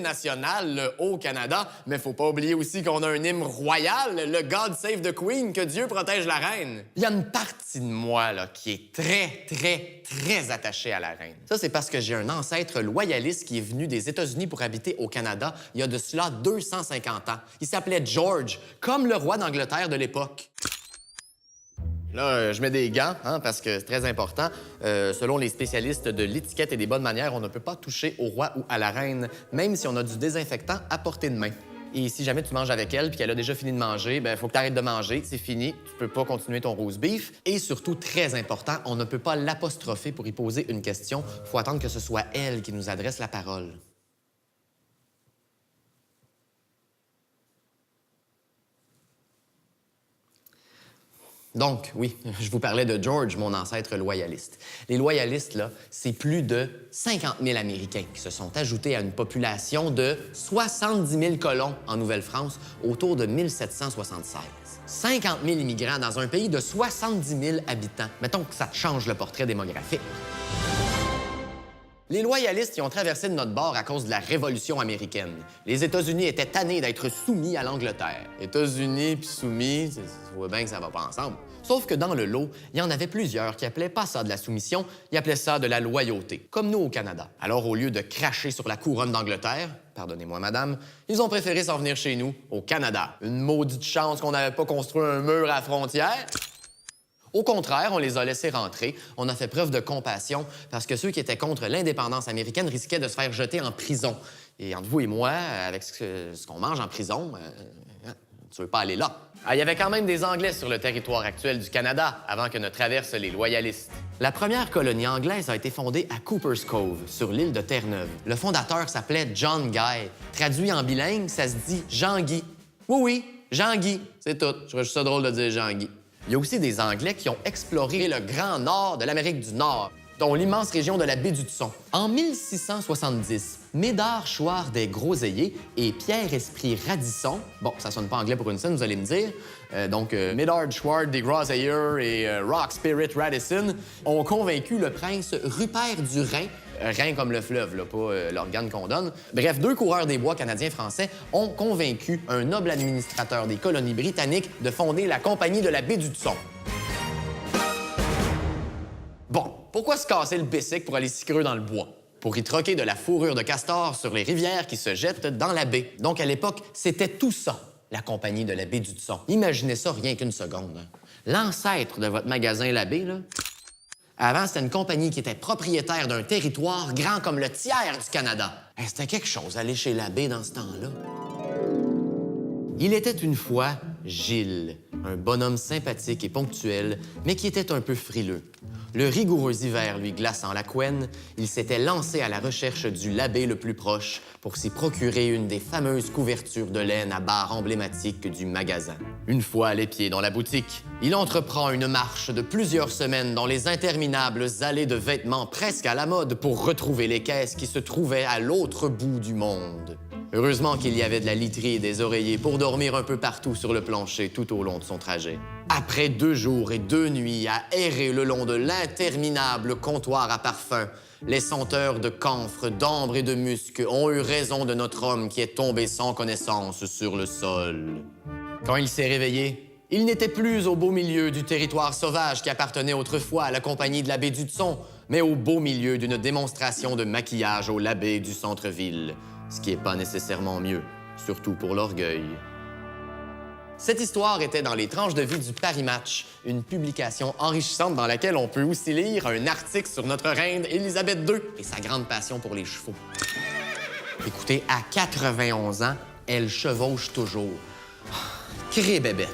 national, le Haut-Canada, mais faut pas oublier aussi qu'on a un hymne royal, le God Save the Queen, que Dieu protège la reine. Il y a une partie de moi là, qui est très attachée à la reine. Ça, c'est parce que j'ai un ancêtre loyaliste qui est venu des États-Unis pour habiter au Canada il y a de cela 250 ans. Il s'appelait George, comme le roi d'Angleterre de l'époque. Là, je mets des gants, hein, parce que c'est très important. Selon les spécialistes de l'étiquette et des bonnes manières, on ne peut pas toucher au roi ou à la reine, même si on a du désinfectant à portée de main. Et si jamais tu manges avec elle puis qu'elle a déjà fini de manger, ben faut que tu arrêtes de manger, c'est fini, tu peux pas continuer ton roast beef. Et surtout, très important, on ne peut pas l'apostropher pour y poser une question. Faut attendre que ce soit elle qui nous adresse la parole. Donc, oui, je vous parlais de George, mon ancêtre loyaliste. Les loyalistes, là, c'est plus de 50 000 Américains qui se sont ajoutés à une population de 70 000 colons en Nouvelle-France autour de 1776. 50 000 immigrants dans un pays de 70 000 habitants. Mettons que ça te change le portrait démographique. Les loyalistes y ont traversé de notre bord à cause de la Révolution américaine. Les États-Unis étaient tannés d'être soumis à l'Angleterre. États-Unis puis soumis, tu vois bien que ça va pas ensemble. Sauf que dans le lot, il y en avait plusieurs qui appelaient pas ça de la soumission, ils appelaient ça de la loyauté, comme nous au Canada. Alors, au lieu de cracher sur la couronne d'Angleterre, pardonnez-moi madame, ils ont préféré s'en venir chez nous, au Canada. Une maudite chance qu'on n'avait pas construit un mur à la frontière. Au contraire, on les a laissés rentrer. On a fait preuve de compassion parce que ceux qui étaient contre l'indépendance américaine risquaient de se faire jeter en prison. Et entre vous et moi, avec ce qu'on mange en prison, tu veux pas aller là. Il y avait quand même des Anglais sur le territoire actuel du Canada avant que ne traversent les loyalistes. La première colonie anglaise a été fondée à Cooper's Cove, sur l'île de Terre-Neuve. Le fondateur s'appelait John Guy. Traduit en bilingue, ça se dit Jean-Guy. Oui, Jean-Guy, c'est tout. Je trouve juste ça drôle de dire Jean-Guy. Il y a aussi des Anglais qui ont exploré le grand nord de l'Amérique du Nord, dont l'immense région de la baie du Tson. En 1670, Médard Chouard des Groseilliers et Pierre-Esprit Radisson, bon, ça sonne pas anglais pour une scène, vous allez me dire, Médard Chouard des Groseilliers et Rock Spirit Radisson ont convaincu le prince Rupert du Rhin, Rhin comme le fleuve, là, pas l'organe qu'on donne. Bref, 2 coureurs des bois canadiens-français ont convaincu un noble administrateur des colonies britanniques de fonder la Compagnie de la baie du Tson. Bon, pourquoi se casser le bicycle pour aller si creux dans le bois? Pour y troquer de la fourrure de castor sur les rivières qui se jettent dans la baie. Donc, à l'époque, c'était tout ça, la Compagnie de la baie du Tson. Imaginez ça rien qu'une seconde. Hein. L'ancêtre de votre magasin La Baie, là, avant, c'était une compagnie qui était propriétaire d'un territoire grand comme le tiers du Canada. Hey, c'était quelque chose, aller chez La Baie dans ce temps-là. Il était une fois Gilles, un bonhomme sympathique et ponctuel, mais qui était un peu frileux. Le rigoureux hiver lui glaçant la couenne, il s'était lancé à la recherche du labé le plus proche pour s'y procurer une des fameuses couvertures de laine à barres emblématiques du magasin. Une fois les pieds dans la boutique, il entreprend une marche de plusieurs semaines dans les interminables allées de vêtements presque à la mode pour retrouver les caisses qui se trouvaient à l'autre bout du monde. Heureusement qu'il y avait de la literie et des oreillers pour dormir un peu partout sur le plancher tout au long de son trajet. Après 2 jours et 2 nuits à errer le long de l'interminable comptoir à parfum, les senteurs de camphre, d'ambre et de musc ont eu raison de notre homme qui est tombé sans connaissance sur le sol. Quand il s'est réveillé, il n'était plus au beau milieu du territoire sauvage qui appartenait autrefois à la Compagnie de la baie du Tson, mais au beau milieu d'une démonstration de maquillage au labé du centre-ville. Ce qui n'est pas nécessairement mieux, surtout pour l'orgueil. Cette histoire était dans les tranches de vie du Paris Match, une publication enrichissante dans laquelle on peut aussi lire un article sur notre reine Élisabeth II et sa grande passion pour les chevaux. Écoutez, à 91 ans, elle chevauche toujours. Cré bébête.